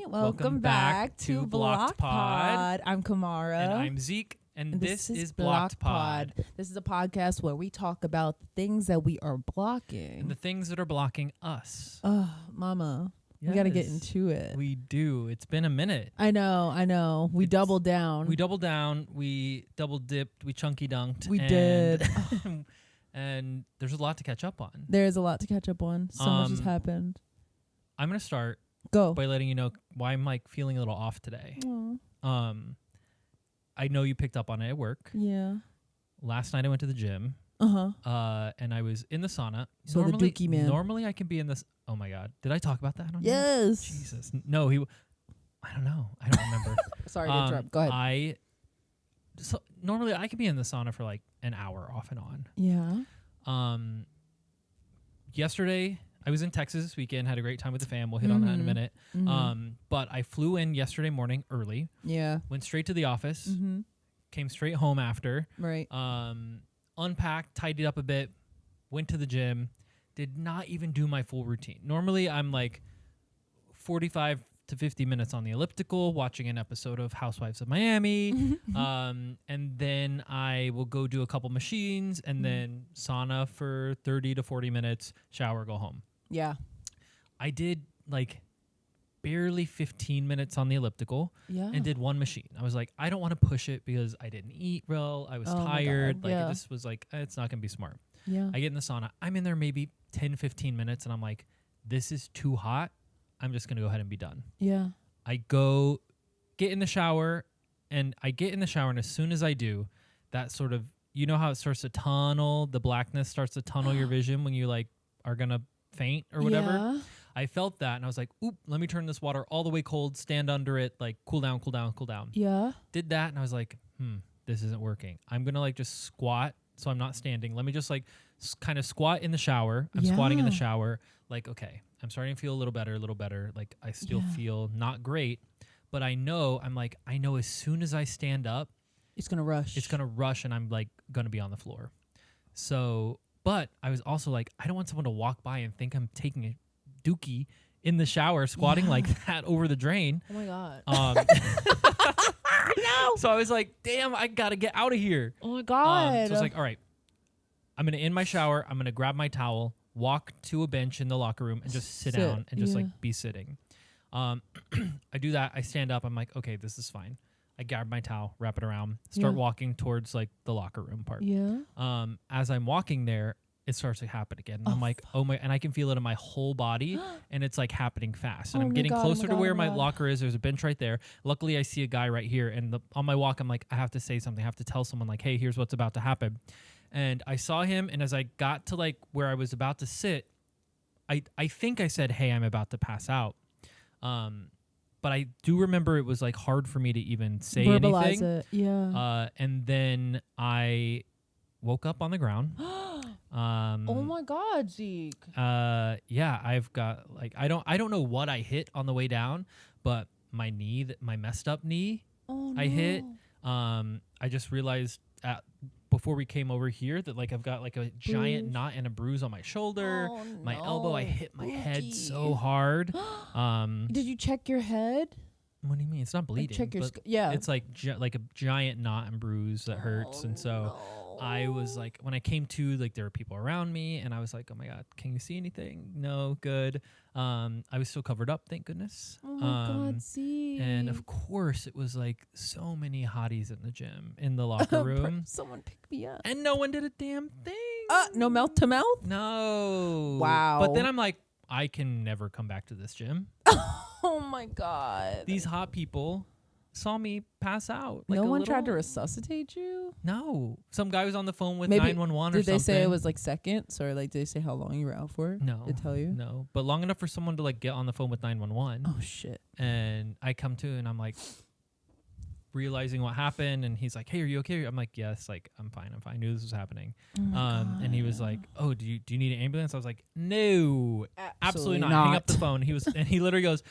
Welcome back to Blocked Pod. I'm Kamara. And I'm Zeke. And this is Blocked Pod. This is a podcast where we talk about the things that we are blocking. And the things that are blocking us. Oh, mama. Yes. We got to get into it. We do. It's been a minute. I know. We doubled down. We double dipped. We chunky dunked. We did. And there's a lot to catch up on. There is a lot to catch up on. So much has happened. I'm going to start Go by letting you know why I'm like feeling a little off today. Aww. I know you picked up on it at work. Yeah. Last night I went to the gym. And I was in the sauna. So the dookie man. Normally I can be in this. Oh my God. Did I talk about that on Yes. here? Jesus. No, I don't know. I don't remember. Sorry to interrupt. Go ahead. Normally I could be in the sauna for like an hour off and on. Yeah. Yesterday I was in Texas this weekend, had a great time with the fam. We'll hit on that in a minute. But I flew in yesterday morning early. Yeah. Went straight to the office. Came straight home after. Right. Unpacked, tidied up a bit, went to the gym, did not even do my full routine. Normally I'm like 45 to 50 minutes on the elliptical, watching an episode of Housewives of Miami. And then I will go do a couple machines and then sauna for 30 to 40 minutes, shower, go home. Yeah. I did like barely 15 minutes on the elliptical and did one machine. I was like, I don't want to push it because I didn't eat well. I was tired. Like it just was like, it's not going to be smart. Yeah. I get in the sauna. I'm in there maybe 10, 15 minutes and I'm like, this is too hot. I'm just going to go ahead and be done. Yeah. I go get in the shower and as soon as I do, that sort of, you know how it starts to tunnel, the blackness starts to tunnel your vision when you like are going to faint or whatever. Yeah. I felt that and I was like, oop, let me turn this water all the way cold, stand under it, like cool down. Yeah. Did that and I was like, this isn't working. I'm going to like just squat so I'm not standing. Let me just like kind of squat in the shower. I'm squatting in the shower. Like, okay, I'm starting to feel a little better. Like I still feel not great, but I know as soon as I stand up, it's going to rush. And I'm like going to be on the floor. So, but I was also like, I don't want someone to walk by and think I'm taking a dookie in the shower, squatting like that over the drain. Oh my God. No. So I was like, damn, I got to get out of here. Oh my God. So I was like, all right, I'm going to end my shower. I'm going to grab my towel, walk to a bench in the locker room and just sit down and just like be sitting. I do that. I stand up. I'm like, okay, this is fine. I grab my towel, wrap it around, start walking towards like the locker room part. Yeah. As I'm walking there, it starts to happen again. And I'm like, oh my, and I can feel it in my whole body and it's like happening fast. And I'm getting closer to where my locker is. There's a bench right there. Luckily I see a guy right here. And on my walk, I'm like, I have to say something. I have to tell someone like, hey, here's what's about to happen. And I saw him. And as I got to like where I was about to sit, I think I said, hey, I'm about to pass out. But I do remember it was like hard for me to even say verbalize anything. It. Yeah. And then I woke up on the ground. Oh my God, Zeke. Yeah, I've got like I don't know what I hit on the way down, but my messed up knee, I hit. I just realized before we came over here that like I've got like a giant knot and a bruise on my shoulder. My elbow, I hit my head so hard. Did you check your head? What do you mean? It's not bleeding. Check your It's like like a giant knot and bruise that hurts, and so. I was like, when I came to, like, there were people around me, and I was like, oh my God, can you see anything? No, good. I was still covered up, thank goodness. Oh my God, see. And of course, it was like so many hotties in the gym, in the locker room. Someone picked me up. And no one did a damn thing. No mouth to mouth? No. Wow. But then I'm like, I can never come back to this gym. Oh my God. These hot people saw me pass out. Like no one tried to resuscitate you? No. Some guy was on the phone with 911 or something. Did they say it was like seconds, or like did they say how long you were out for? No. Did they tell you? No. But long enough for someone to like get on the phone with 911. Oh shit. And I come to and I'm like realizing what happened, and he's like, hey, are you okay? I'm like, yes, like I'm fine. I knew this was happening. Oh and he was like, oh, do you need an ambulance? I was like, no, absolutely not. Hang up the phone. And he literally goes,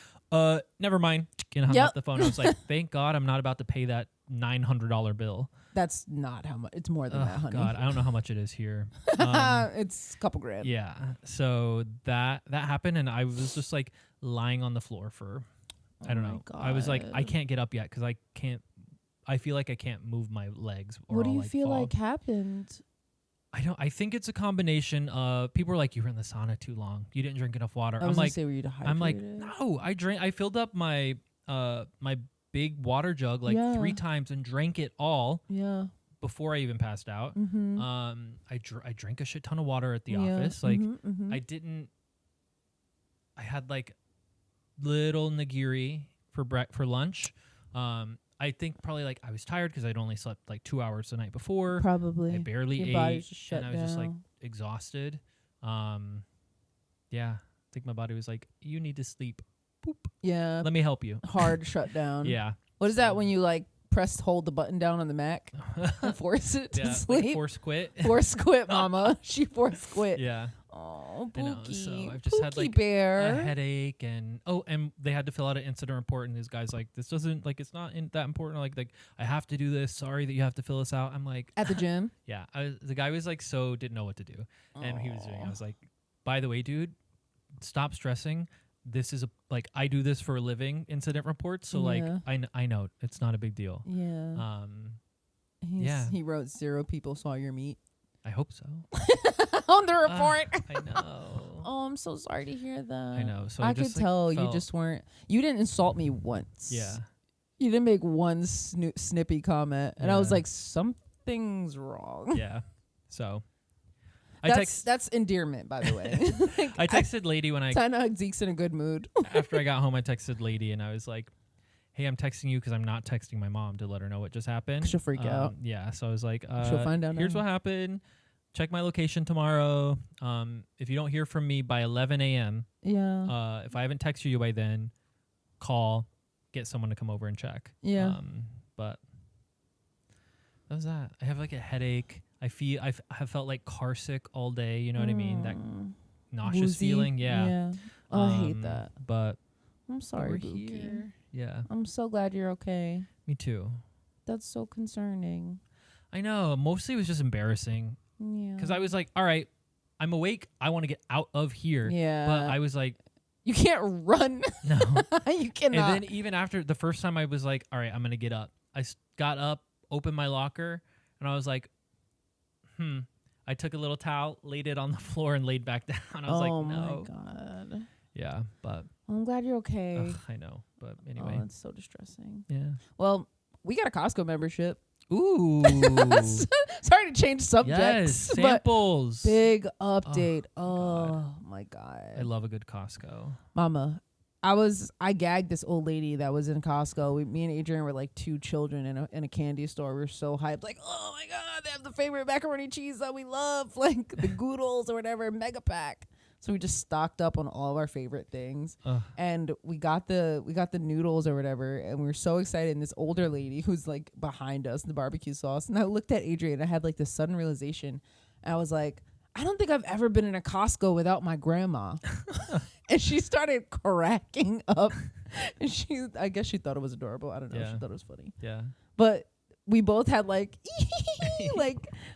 never mind. And hung up the phone. I was like, thank God I'm not about to pay that $900 bill. That's not how much. It's more than that, honey. God, I don't know how much it is here. It's a couple grand. Yeah. So that happened, and I was just like lying on the floor for I don't know. I was like, I can't get up yet because I feel like I can't move my legs. Or what do you like feel fall. like happened? I think it's a combination of people are like, you were in the sauna too long. You didn't drink enough water. I was gonna say, were you dehydrated? I'm like, no, I filled up my my big water jug like 3 times and drank it all. Yeah. Before I even passed out. Mm-hmm. I drank a shit ton of water at the office. Like I had like little nigiri for lunch. I think probably like I was tired because I'd only slept like 2 hours the night before. Probably. I barely Your ate, body's just shut and I was just like exhausted. Yeah, I think my body was like, you need to sleep. Boop. Yeah. Let me help you. Hard shutdown. Yeah. What is that when you like hold the button down on the Mac and force it to sleep? Like force quit. Force quit, mama. She force quit. Yeah. Oh, I know. Pookie. So I've just had like bear. a headache and they had to fill out an incident report, and this guy's like, this doesn't like, it's not that important. Like I have to do this. Sorry that you have to fill this out. I'm like, at the gym. Yeah. The guy was like, didn't know what to do, and he was doing. I was like, by the way, dude, stop stressing. This is I do this for a living, incident reports. So like I know it's not a big deal. Yeah. He wrote 0 people saw your meat. I hope so. On the report. I know. Oh, I'm so sorry to hear that. I know. So I could tell you just weren't. You didn't insult me once. Yeah. You didn't make one snippy comment, and I was like, something's wrong. Yeah. So. That's endearment, by the way. I texted Lady when I know Zeke's in a good mood. After I got home, I texted Lady and I was like, "Hey, I'm texting you because I'm not texting my mom to let her know what just happened. She'll freak out. Yeah, so I was like, she'll find out. Here's what happened. Check my location tomorrow. If you don't hear from me by 11 a.m., if I haven't texted you by then, call, get someone to come over and check. Yeah. But that was that. I have like a headache. I have felt like car sick all day. You know what I mean? That nauseous woozy feeling. Yeah. Oh, I hate that. But I'm sorry, we're Bookie. here. Yeah. I'm so glad you're okay. Me too. That's so concerning. I know. Mostly it was just embarrassing. Yeah. Because I was like, all right, I'm awake. I want to get out of here. Yeah. But I was like, you can't run. No. You cannot. And then even after the first time I was like, all right, I'm going to get up. I got up, opened my locker, and I was like, I took a little towel, laid it on the floor, and laid back down. I was like, no. Oh, my God. Yeah, but... I'm glad you're okay. Ugh, I know, but anyway. Oh, that's so distressing. Yeah. Well, we got a Costco membership. Ooh. Sorry to change subjects. Yes, samples. Big update. Oh my God. I love a good Costco. Mama, I gagged this old lady that was in Costco. Me and Adrian were like 2 children in a candy store. We were so hyped. Like, oh my God, they have the favorite macaroni cheese that we love. Like the Goodles or whatever, mega pack. So we just stocked up on all of our favorite things. And we got the noodles or whatever, and we were so excited. And this older lady who's like behind us in the barbecue sauce. And I looked at Adrian and I had like this sudden realization. And I was like, I don't think I've ever been in a Costco without my grandma. And she started cracking up. And I guess she thought it was adorable. I don't know. Yeah. She thought it was funny. Yeah. But we both had like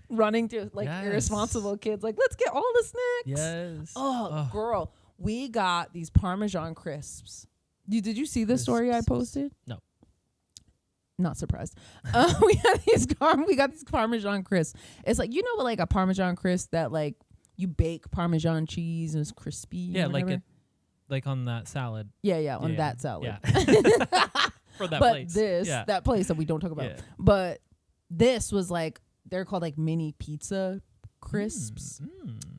running to like irresponsible kids. Like, let's get all the snacks. Yes. Oh, girl. We got these Parmesan crisps. Did you see the story I posted? No. Not surprised. We got these Parmesan crisps. It's like, you know, like a Parmesan crisp that like you bake Parmesan cheese and it's crispy. Yeah, like on that salad. Yeah, on that salad. Yeah. For that place. That place that we don't talk about. Yeah. But this was like, they're called like mini pizza crisps.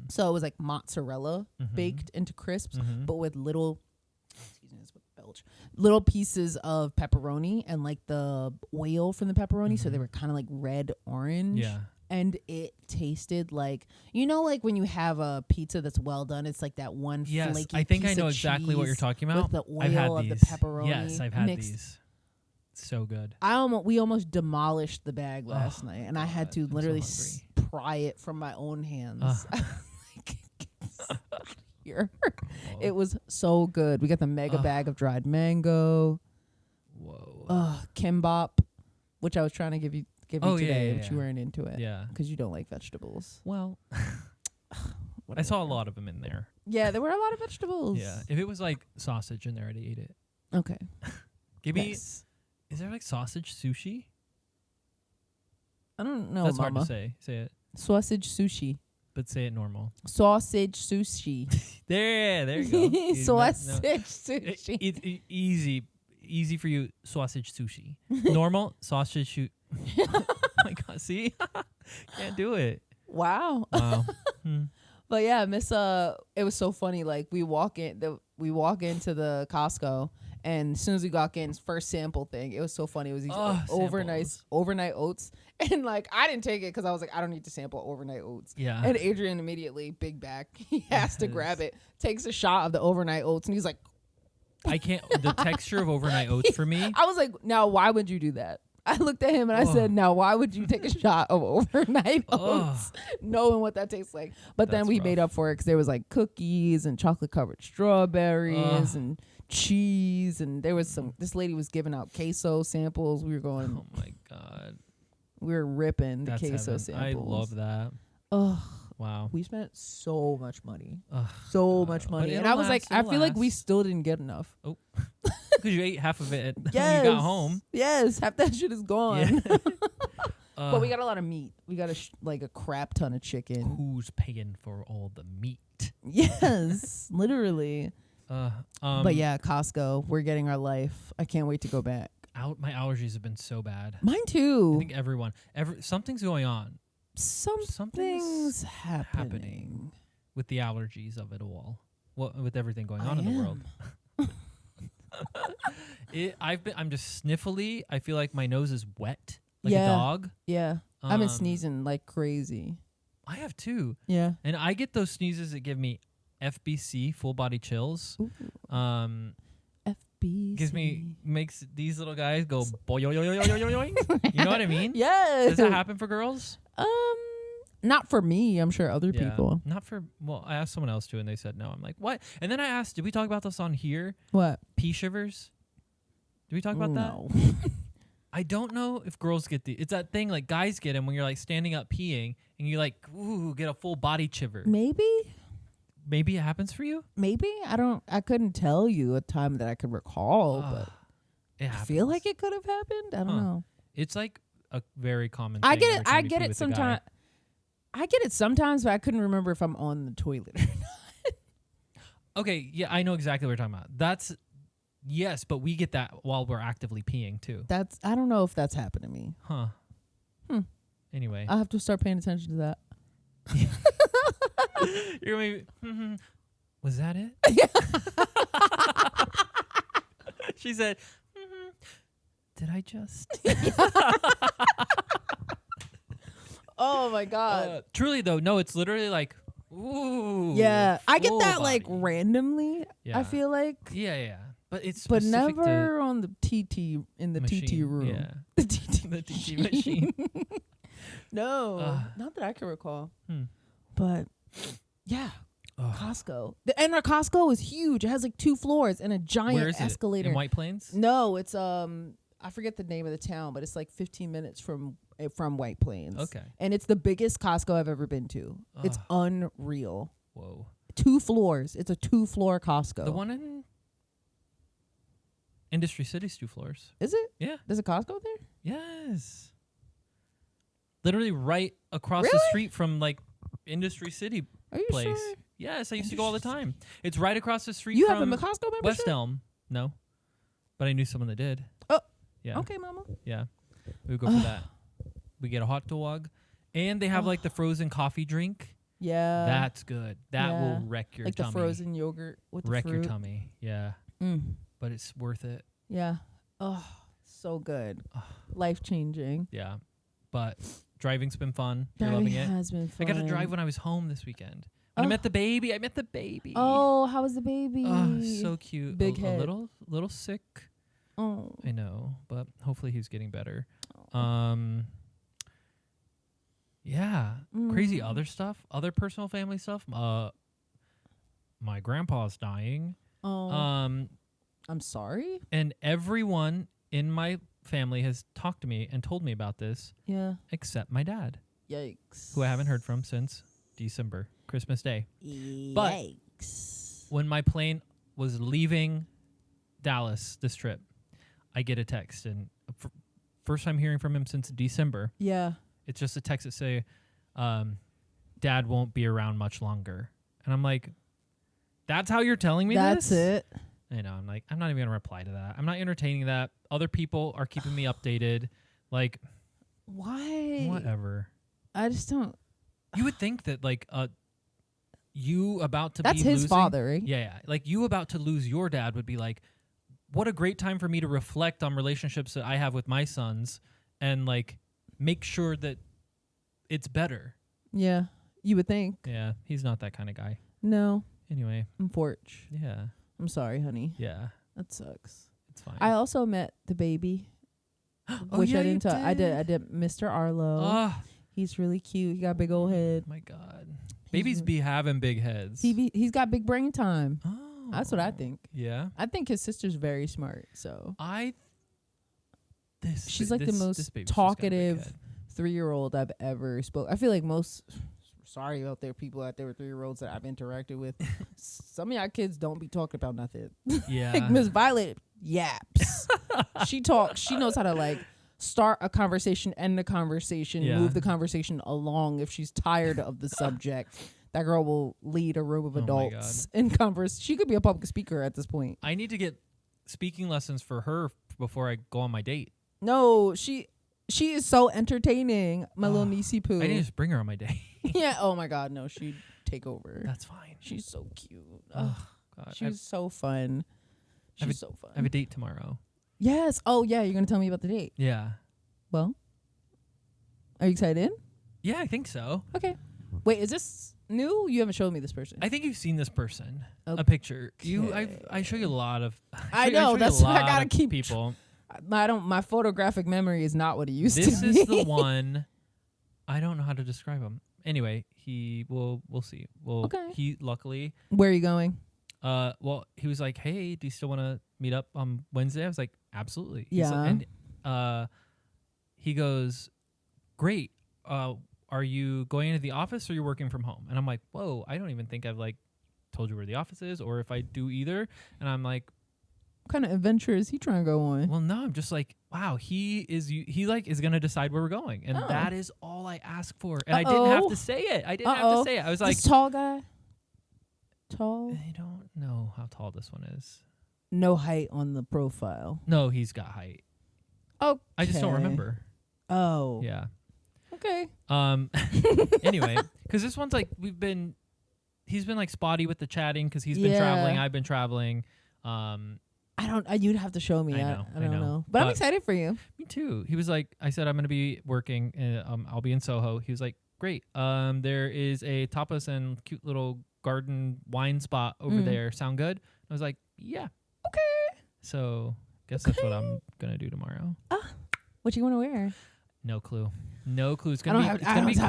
So it was like mozzarella baked into crisps, but with little pieces of pepperoni and like the oil from the pepperoni. So they were kind of like red orange. Yeah. And it tasted like, you know, like when you have a pizza that's well done, it's like that one flaky I think piece I know of exactly what you're talking about. With the oil of the pepperoni. Yes, I've had these. So good. We almost demolished the bag last night, and I had to literally pry it from my own hands. Here. It was so good. We got the mega bag of dried mango. Whoa. Kimbap, which I was trying to give you today, but you weren't into it. Yeah. Because you don't like vegetables. Well, I saw a lot of them in there. Yeah, there were a lot of vegetables. Yeah. If it was like sausage in there, I'd eat it. Okay. Give me. Is there like sausage sushi? I don't know. That's Mama. hard to say. Say it. Sausage sushi. But say it normal. Sausage sushi. there you go. Sausage sushi. Easy for you. Sausage sushi. Normal sausage shoot. Oh my god! See, can't do it. Wow. But yeah, it was so funny. Like we walk into the Costco, and as soon as we walk in, first sample thing, it was so funny. It was these overnight oats, and like I didn't take it because I was like, I don't need to sample overnight oats. Yeah. And Adrian immediately, big back, he has to grab it, takes a shot of the overnight oats, and he's like, I can't. The texture of overnight oats for me. I was like, now why would you do that? I looked at him and I said, now why would you take a shot of overnight oats knowing what that tastes like? But then we made up for it because there was like cookies and chocolate covered strawberries and cheese. And there was this lady was giving out queso samples. We were going, oh my God. We were ripping the That's queso heaven. samples. I love that. Oh, wow. We spent so much money. So much money. And I was like, I feel like we still didn't get enough. Oh. Because you ate half of it when you got home. Yes, half that shit is gone. Yeah. But we got a lot of meat. We got a crap ton of chicken. Who's paying for all the meat? Yes, literally. But yeah, Costco, we're getting our life. I can't wait to go back. My allergies have been so bad. Mine too. I think something's going on. Something's happening with the allergies of it all. With everything going on in the world. I'm just sniffly. I feel like my nose is wet, like a dog. Yeah, I've been sneezing like crazy. I have too. Yeah, and I get those sneezes that give me FBC, full body chills. FBC makes these little guys go boy yo yo yo yo yo yo. You know what I mean? Yes. Does that happen for girls? Not for me. I'm sure other people. Not for. Well, I asked someone else too, and they said no. I'm like, what? And then I asked, did we talk about this on here? What? Pee shivers. Did we talk about that? I don't know if girls get it's that thing like guys get them when you're like standing up peeing and you like get a full body shiver. Maybe it happens for you. Maybe I couldn't tell you a time that I could recall, but I feel like it could have happened. I don't know. It's like a very common thing. I get it sometimes. I get it sometimes, but I couldn't remember if I'm on the toilet or not. Okay, yeah, I know exactly what you're talking about. Yes, but we get that while we're actively peeing too. I don't know if that's happened to me. Huh. Anyway. I'll have to start paying attention to that. You're going to be, was that it? She said, did I just? Oh my God. Truly though, no, it's literally like, ooh. Yeah, I get that body. Like randomly. Yeah. I feel like. Yeah. But it's but never on the TT in the machine. TT room. Yeah. The TT machine. No, not that I can recall. But yeah, Costco. And our Costco is huge. It has like 2 floors and a giant escalator. In White Plains? No, it's I forget the name of the town, but it's like 15 minutes from White Plains. Okay. And it's the biggest Costco I've ever been to. It's unreal. Whoa. 2 floors. It's a 2-floor Costco. The one in Industry City's 2 floors. Is it? Yeah. There's a Costco there? Yes. Literally right across the street from like Industry City place. Sure? Yes, I used to go all the time. It's right across the street from... You from have a Costco membership? West Elm. No. But I knew someone that did. Oh. Yeah. Okay, mama. Yeah. We would go for that. We get a hot dog. And they have like the frozen coffee drink. Yeah. That's good. That will wreck your tummy. Like the frozen yogurt with the fruit. Wreck your tummy. Yeah. But it's worth it. Yeah. Oh, so good. Life-changing. Yeah. But driving's been fun. You're loving it. Has been fun. I got to drive when I was home this weekend. When I met the baby. Oh, how was the baby? Oh, so cute. Big head. A little sick. Oh. I know, but hopefully he's getting better. Yeah. Crazy other stuff. Other personal family stuff. My grandpa's dying. Oh. I'm sorry? And everyone in my family has talked to me and told me about this. Yeah. Except my dad. Yikes. Who I haven't heard from since December, Christmas Day. Yikes. But when my plane was leaving Dallas this trip, I get a text, and first time hearing from him since December. Yeah. It's just a text that say, Dad won't be around much longer. And I'm like, that's how you're telling me this? That's it. I know. I'm like, I'm not even going to reply to that. I'm not entertaining that. Other people are keeping me updated. Like, why? Whatever. I just don't. You would think that, like, you about to That's be his losing, father, right? Yeah. Like, you about to lose your dad would be like, what a great time for me to reflect on relationships that I have with my sons and, like, make sure that it's better. Yeah. You would think. Yeah. He's not that kind of guy. No. Anyway. Unfortunate. Yeah. I'm sorry, honey. Yeah. That sucks. It's fine. I also met the baby. Which I didn't tell. I did Mr. Arlo. He's really cute. He got a big old head. Oh my God. Babies be having big heads. He's got big brain time. Oh. That's what I think. Yeah. I think his sister's very smart. So she's like the most talkative 3-year-old I've ever spoke. I feel like most. Sorry out there, people out there with 3-year-olds that I've interacted with. Some of y'all kids don't be talking about nothing. Yeah. Like Miss Violet yaps. She talks. She knows how to like start a conversation, end the conversation, move the conversation along. If she's tired of the subject, that girl will lead a room of adults in converse. She could be a public speaker at this point. I need to get speaking lessons for her before I go on my date. No, she is so entertaining. My little niecey poo. I need to just bring her on my date. Yeah. Oh my God. No, she'd take over. That's fine. She's so cute. Oh God. She's so fun. She's so fun. I have a date tomorrow. Yes. Oh yeah. You're gonna tell me about the date. Yeah. Well, are you excited? Yeah, I think so. Okay. Wait, is this new? You haven't showed me this person. I think you've seen this person. Okay. A picture. I show you a lot of. I know. That's why I gotta keep people. My photographic memory is not what it used to be. This is the one. I don't know how to describe him. Anyway, we'll see. Well, okay. He luckily. Where are you going? Well, he was like, "Hey, do you still want to meet up on Wednesday?" I was like, "Absolutely." Yeah. And he goes, "Great. Are you going into the office or are you working from home?" And I'm like, "Whoa, I don't even think I've like told you where the office is or if I do either." And I'm like, what kind of adventure is he trying to go on? Well, no, I'm just like, wow, he is gonna decide where we're going, and that is all I ask for. And I didn't have to say it. I was like, this tall guy. Tall. I don't know how tall this one is. No height on the profile. No, he's got height. Okay. I just don't remember. Oh. Yeah. Okay. Anyway, because this one's like he's been like spotty with the chatting because he's been traveling. I've been traveling. You'd have to show me. I don't know. But I'm excited for you. Me too. He was like, I said, I'm going to be working. I'll be in Soho. He was like, great. There is a tapas and cute little garden wine spot over there. Sound good? I was like, yeah. Okay. So guess that's what I'm going to do tomorrow. What you want to wear? No clue. It's I don't have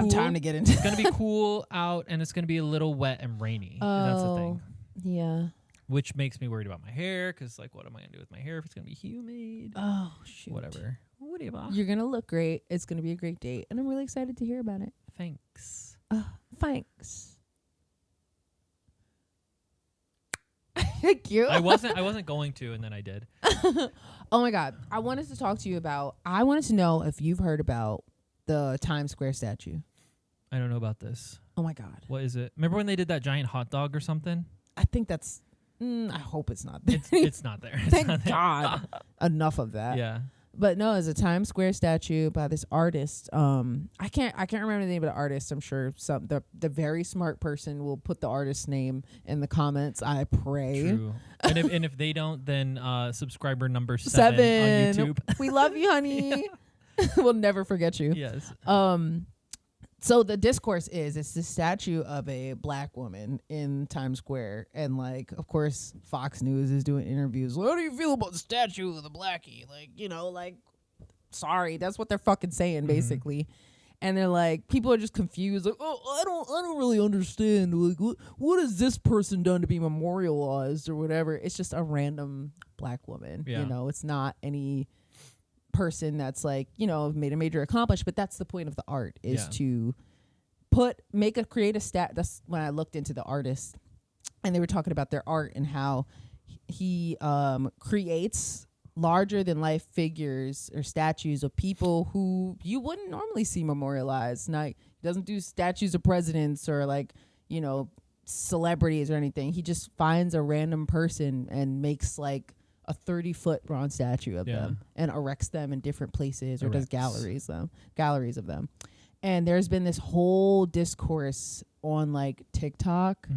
time to get into. It's going to be cool out and it's going to be a little wet and rainy. And that's the thing. Yeah. Which makes me worried about my hair because, like, what am I going to do with my hair if it's going to be humid? Oh, shoot. Whatever. You're going to look great. It's going to be a great date. And I'm really excited to hear about it. Thanks. Thanks. Thank you. I wasn't going to, and then I did. Oh, my God. I wanted to know if you've heard about the Times Square statue. I don't know about this. Oh, my God. What is it? Remember when they did that giant hot dog or something? I think that's... I hope it's not there. It's not there. Thank God. Enough of that. Yeah. But no, it's a Times Square statue by this artist. I can't remember the name of the artist. I'm sure the very smart person will put the artist's name in the comments. I pray. True. And if they don't, then subscriber number 7 on YouTube. We love you, honey. We'll never forget you. Yes. So the discourse it's the statue of a black woman in Times Square. And, like, of course, Fox News is doing interviews. How do you feel about the statue of the blackie? Like, sorry, that's what they're fucking saying, basically. And they're like, people are just confused. Like, oh, I don't really understand. Like, what has this person done to be memorialized or whatever? It's just a random black woman. Yeah. It's not any person that's like, made a major accomplishment, but that's the point of the art is to create a stat. That's when I looked into the artist and they were talking about their art and how he creates larger than life figures or statues of people who you wouldn't normally see memorialized. Now, he doesn't do statues of presidents or like, you know, celebrities or anything. He just finds a random person and makes like a 30-foot bronze statue of them and erects them in different places or does galleries of them. And there's been this whole discourse on like TikTok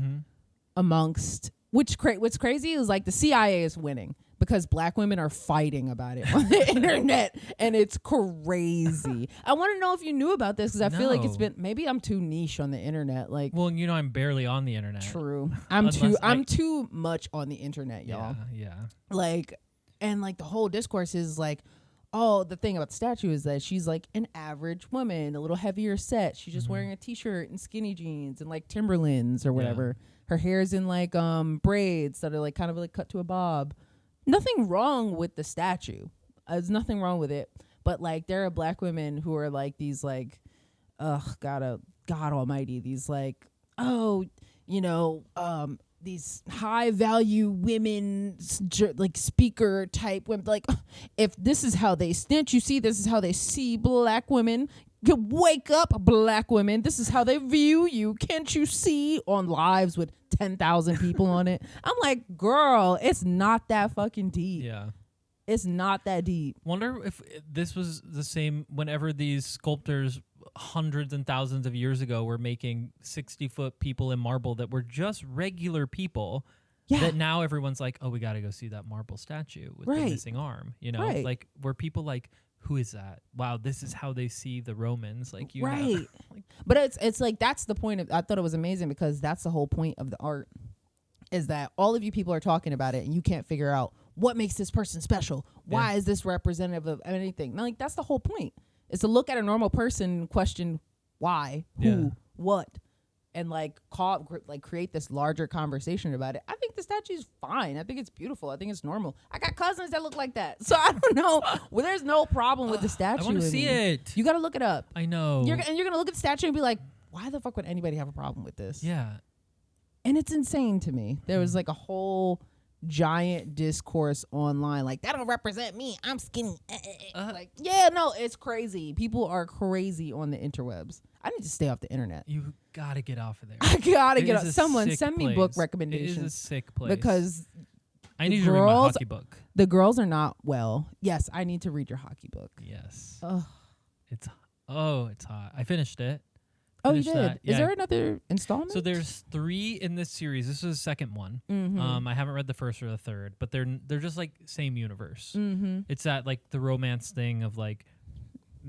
amongst what's crazy is like the CIA is winning because black women are fighting about it on the internet, and it's crazy. I want to know if you knew about this because I feel like it's been, maybe I'm too niche on the internet. Like, well, you know, I'm barely on the internet. True, I'm too much on the internet, y'all. Yeah. Like, and like the whole discourse is like, oh, the thing about the statue is that she's like an average woman, a little heavier set. She's just wearing a t-shirt and skinny jeans and like Timberlands or whatever. Her hair's in like braids that are like kind of like cut to a bob. Nothing wrong with the statue. There's nothing wrong with it. But like there are black women who are like these like, God almighty, these like, oh, you know, these high value women like speaker type women, like if this is how they stand, you see, this is how they see black women. Wake up, black women. This is how they view you. Can't you see? On lives with 10,000 people on it. I'm like, girl, it's not that fucking deep. Yeah. It's not that deep. Wonder if this was the same whenever these sculptors hundreds and thousands of years ago were making 60-foot people in marble that were just regular people. Yeah. That now everyone's like, oh, we got to go see that marble statue with the missing arm. You know, like were people like, who is that? Wow, this is how they see the Romans. Like, you know, like, but it's like that's the point of. I thought it was amazing because that's the whole point of the art, is that all of you people are talking about it and you can't figure out what makes this person special. Why is this representative of anything? Now, like that's the whole point. Is to look at a normal person and question why, who, what, and like create this larger conversation about it. I think the statue's fine. I think it's beautiful. I think it's normal. I got cousins that look like that, so I don't know. Well, there's no problem with the statue. I want to see it. You got to look it up. I know. You're gonna look at the statue and be like, why the fuck would anybody have a problem with this? Yeah. And it's insane to me. There was like a whole giant discourse online like, that don't represent me, I'm skinny. Like, yeah, no, it's crazy. People are crazy on the interwebs. I need to stay off the internet. You gotta get off of there. I gotta get off. Someone send me book recommendations. It is a sick place. Because I need to read my hockey book. The girls are not well. Yes, I need to read your hockey book. Yes. It's hot. I finished it. Oh, you did? Is there another installment? So there's 3 in this series. This is the second one. I haven't read the first or the third, but they're just like same universe. It's that like the romance thing of like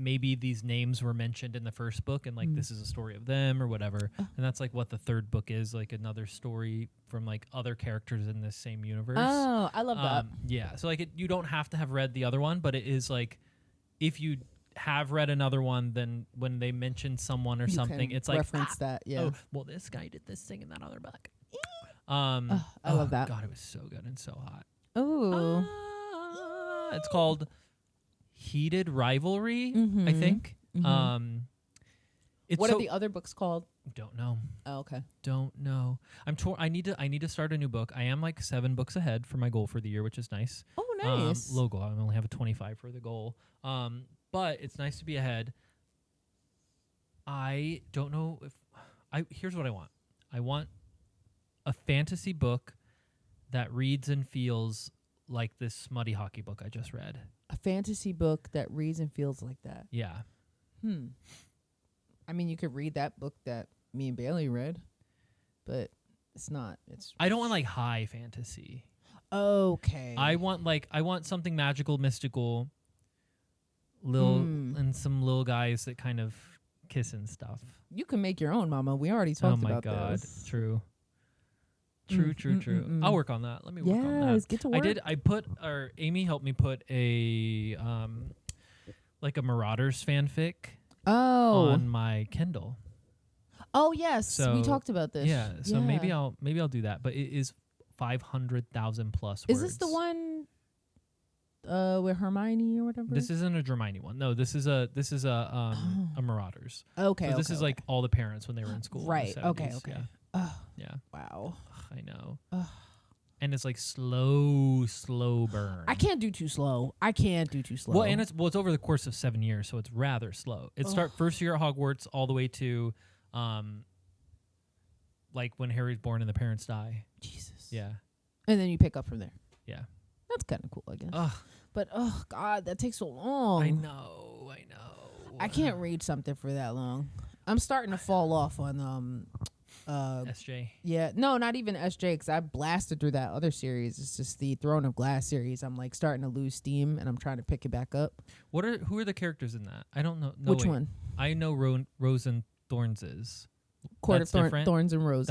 maybe these names were mentioned in the first book and like this is a story of them or whatever. And that's like what the third book is, like another story from like other characters in this same universe. Oh, I love that. Yeah. So like you don't have to have read the other one, but it is like if you have read another one, then when they mention someone or something, it's like reference that. Yeah. Oh, well, this guy did this thing in that other book. I love that. God, it was so good and so hot. Oh. It's called Heated Rivalry, I think. What are the other books called? Don't know. Oh, okay. Don't know. I'm torn. I need to start a new book. I am like 7 books ahead for my goal for the year, which is nice. Oh, nice. Low goal. I only have a 25 for the goal. But it's nice to be ahead. I don't know if here's what I want. I want a fantasy book that reads and feels like this smutty hockey book I just read. A fantasy book that reads and feels like that. Yeah. I mean, you could read that book that me and Bailey read, but it's not. I don't want like high fantasy. Okay. I want something magical, mystical, and some little guys that kind of kiss and stuff. You can make your own, Mama. We already talked about this. Oh my God. True. I'll work on that. Let me work on that. Yes, get to work. Amy helped me put a like a Marauders fanfic on my Kindle. Oh yes, so, we talked about this. Yeah, so maybe I'll do that. But it is 500,000 plus words. Is this the one with Hermione or whatever? This isn't a Hermione one. No, this is a Marauders. Okay. So this is like all the parents when they were in school. Right. In the 70s. Okay. Yeah. Wow. I know. and it's like slow burn. I can't do too slow. Well, and it's over the course of 7 years, so it's rather slow. It start first year at Hogwarts all the way to, like when Harry's born and the parents die. Jesus. Yeah. And then you pick up from there. Yeah. That's kind of cool, I guess. Ugh. But oh God, that takes so long. I know. I can't read something for that long. I'm starting to fall off on SJ. Yeah, no, not even SJ, because I blasted through that other series. It's just the Throne of Glass series. I'm like starting to lose steam, and I'm trying to pick it back up. Who are the characters in that? I don't know. Which one? I know Rose and Thorns is. Court of Thorns and Roses.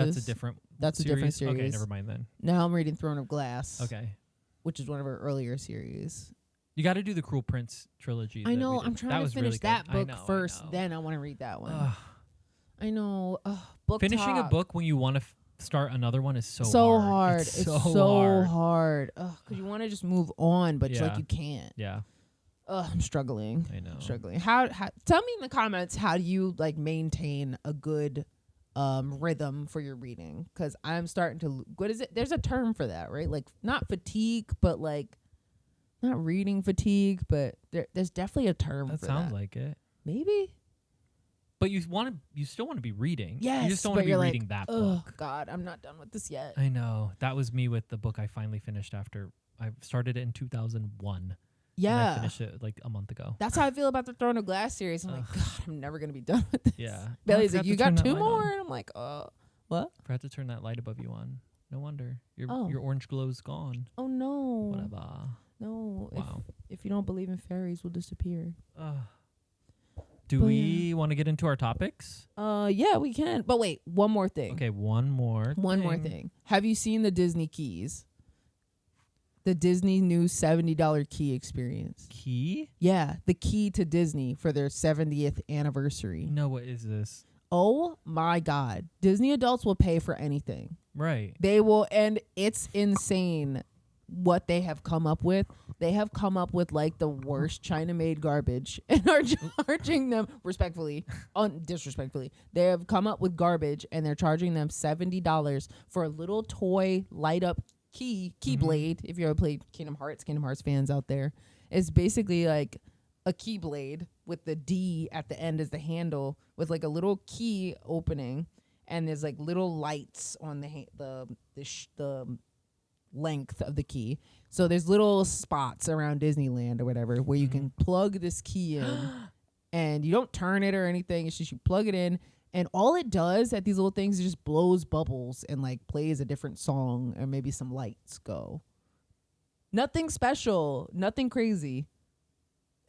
That's a different series? Okay, never mind then. Now I'm reading Throne of Glass. Okay. Which is one of our earlier series. You got to do the Cruel Prince trilogy. I know. I'm trying to finish that book first. I then I want to read that one. I know. Book Finishing talk. a book when you want to start another one is so hard. It's so hard. Because you want to just move on, but like you can't. Yeah. I'm struggling. I know. I'm struggling. How? Tell me in the comments, how do you like maintain a good rhythm for your reading? Because I'm starting to. What is it? There's a term for that, right? Like not fatigue, but like not reading fatigue, but there's definitely a term for that. Sounds like it. Maybe. But you still want to be reading. Yes, you just don't want to be reading that book. Oh God, I'm not done with this yet. I know. That was me with the book I finally finished after I started it in 2001. Yeah. And I finished it like a month ago. That's how I feel about the Throne of Glass series. I'm like, God, I'm never gonna be done with this. Yeah. Bailey's like, you got 2 more? And I'm like, what? Forgot to turn that light above you on. No wonder. Your orange glow's gone. Oh no. Whatever. No. Wow. If you don't believe in fairies, we'll disappear. Do we want to get into our topics? Yeah, we can. But wait, one more thing. Okay, one more thing. Have you seen the Disney keys? The Disney new $70 key experience. Key? Yeah, the key to Disney for their 70th anniversary. No, what is this? Oh my God. Disney adults will pay for anything. Right. They will, and it's insane what they have come up with. They have come up with like the worst China-made garbage and are charging them disrespectfully. They have come up with garbage and they're charging them $70 for a little toy light up keyblade. If you ever played Kingdom Hearts fans out there, it's basically like a keyblade with the D at the end as the handle with like a little key opening, and there's like little lights on the length of the key. So there's little spots around Disneyland or whatever where you can plug this key in and you don't turn it or anything. It's just you plug it in, and all it does at these little things is just blows bubbles and like plays a different song, or maybe some lights go. Nothing special, nothing crazy.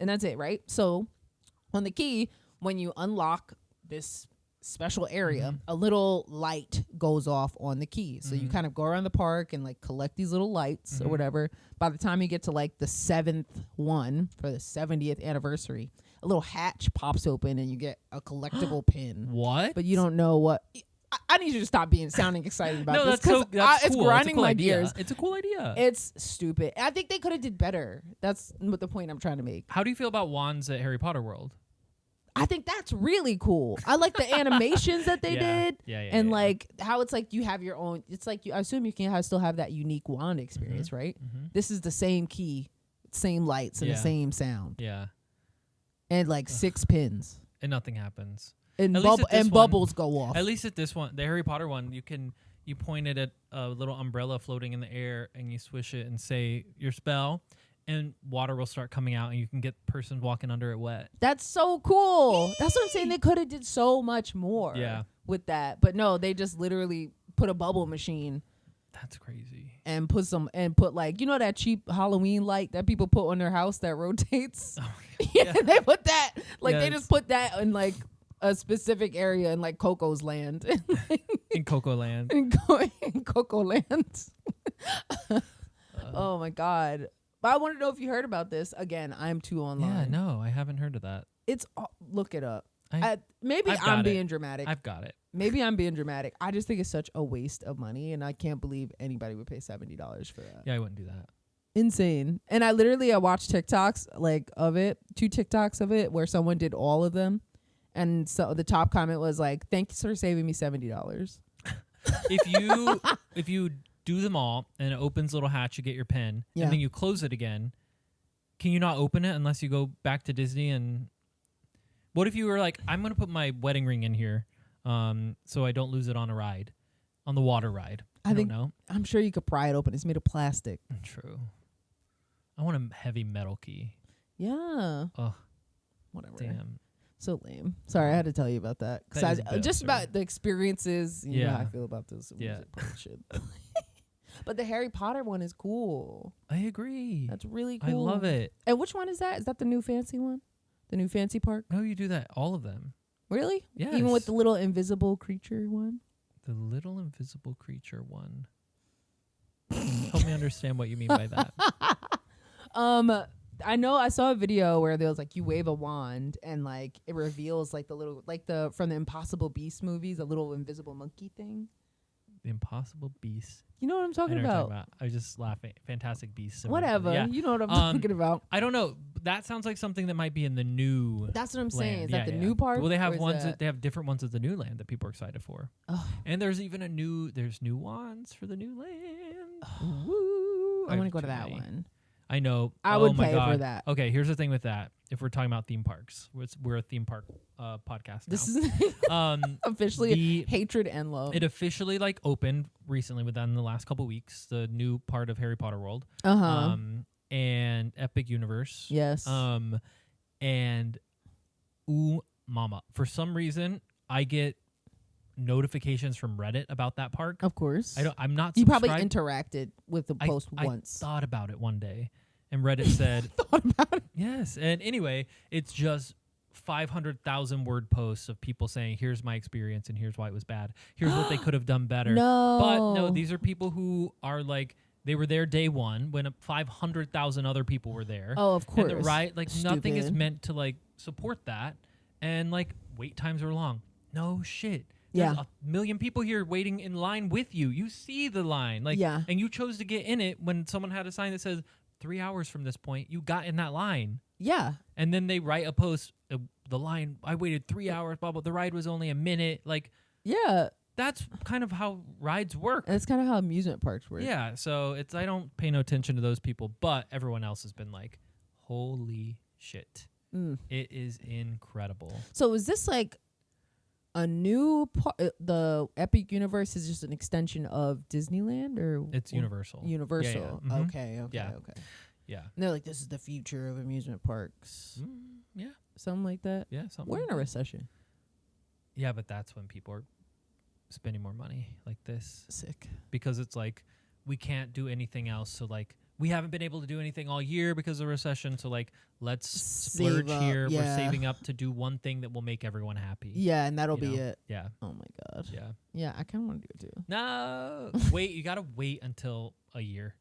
And that's it, right? So on the key, when you unlock this special area, a little light goes off on the key. So you kind of go around the park and like collect these little lights or whatever. By the time you get to like the 7th one for the 70th anniversary, a little hatch pops open and you get a collectible pin. What? But you don't know what. I need you to stop sounding excited about this. No, that's it's cool. grinding cool my idea. gears. It's a cool idea. It's stupid. I think they could have did better. That's what the point I'm trying to make. How do you feel about wands at Harry Potter World? I think that's really cool. I like the animations that they did. And like how it's like you have your own. It's like I assume you can still have that unique wand experience, right? This is the same key, same lights, and the same sound. Yeah. And like 6 pins. And nothing happens. And bubbles go off. At least at this one, the Harry Potter one, you point it at a little umbrella floating in the air and you swish it and say your spell, and water will start coming out and you can get the person walking under it wet. That's so cool. That's what I'm saying. They could have did so much more with that. But no, they just literally put a bubble machine. That's crazy. And put like, you know that cheap Halloween light that people put on their house that rotates? Oh, yeah, they put that. Like they just put that in like a specific area in like Coco's Land. In Coco Land. In Coco Land. Oh my God. But I want to know if you heard about this. Again, I'm too online. Yeah, no, I haven't heard of that. Look it up. Maybe I'm being dramatic. I've got it. Maybe I'm being dramatic. I just think it's such a waste of money, and I can't believe anybody would pay $70 for that. Yeah, I wouldn't do that. Insane. And I watched TikToks like of it, 2 TikToks of it where someone did all of them. And so the top comment was like, "Thanks for saving me $70." If you do them all, and it opens a little hatch. You get your pen, and then you close it again. Can you not open it unless you go back to Disney? And what if you were like, I'm going to put my wedding ring in here so I don't lose it on a ride, on the water ride? I don't know. I'm sure you could pry it open. It's made of plastic. True. I want a heavy metal key. Yeah. Ugh. Whatever. Damn. So lame. Sorry, I had to tell you about that. Because just about the experiences, you know how I feel about this shit. But the Harry Potter one is cool. I agree. That's really cool. I love it. And which one is that? Is that the new fancy one? The new fancy park? No, you do that. All of them. Really? Yes. Even with the little invisible creature one? The little invisible creature one. Help me understand what you mean by that. I know I saw a video where there was like you wave a wand and like it reveals like the little from the Impossible Beast movies, a little invisible monkey thing. The Impossible Beast. You know what I'm talking about? I was just laughing. Fantastic Beasts. Whatever. Yeah. You know what I'm talking about. I don't know. That sounds like something that might be in the new. That's what I'm saying. Is that the new park? Well, they have ones they have different ones at the new land that people are excited for. Oh. And there's even there's new wands for the new land. Oh. Woo. I want to go to that one. I know. I would pay for that. Okay, here's the thing with that. If we're talking about theme parks, we're a theme park podcast now. This is officially hatred and love. It officially like opened recently within the last couple weeks, the new part of Harry Potter World. And Epic Universe. Yes. And ooh mama. For some reason, I get notifications from Reddit about that park. Of course. I'm not You subscribed. probably interacted with the post once. I thought about it one day, and Reddit said thought about it. Yes. And anyway, it's just 500,000 word posts of people saying, here's my experience and here's why it was bad. Here's what they could have done better. But no, these are people who are like, they were there day one when 500,000 other people were there. Oh, of course. And nothing is meant to like support that. And like wait times are long. No shit. There's a million people here waiting in line with you. You see the line. And you chose to get in it when someone had a sign that says 3 hours from this point, you got in that line. Yeah. And then they write a post, the line, I waited 3 hours, blah, blah, the ride was only a minute. Like, yeah. That's kind of how rides work. That's kind of how amusement parks work. Yeah. So I don't pay no attention to those people, but everyone else has been like, holy shit. It is incredible. So is this like a new the Epic Universe is just an extension of Disneyland, or it's Universal? Universal. Yeah. Mm-hmm. Okay. Yeah. And they're like, this is the future of amusement parks. Yeah. Something like that. Yeah. We're in a recession. Yeah, but that's when people are spending more money like this. Sick. Because it's like we can't do anything else. So like we haven't been able to do anything all year because of the recession. So like let's splurge here. Yeah. We're saving up to do one thing that will make everyone happy. Yeah, and that'll be it. Yeah. Oh my God. Yeah. Yeah, I kind of want to do it too. No. Wait, you got to wait until a year.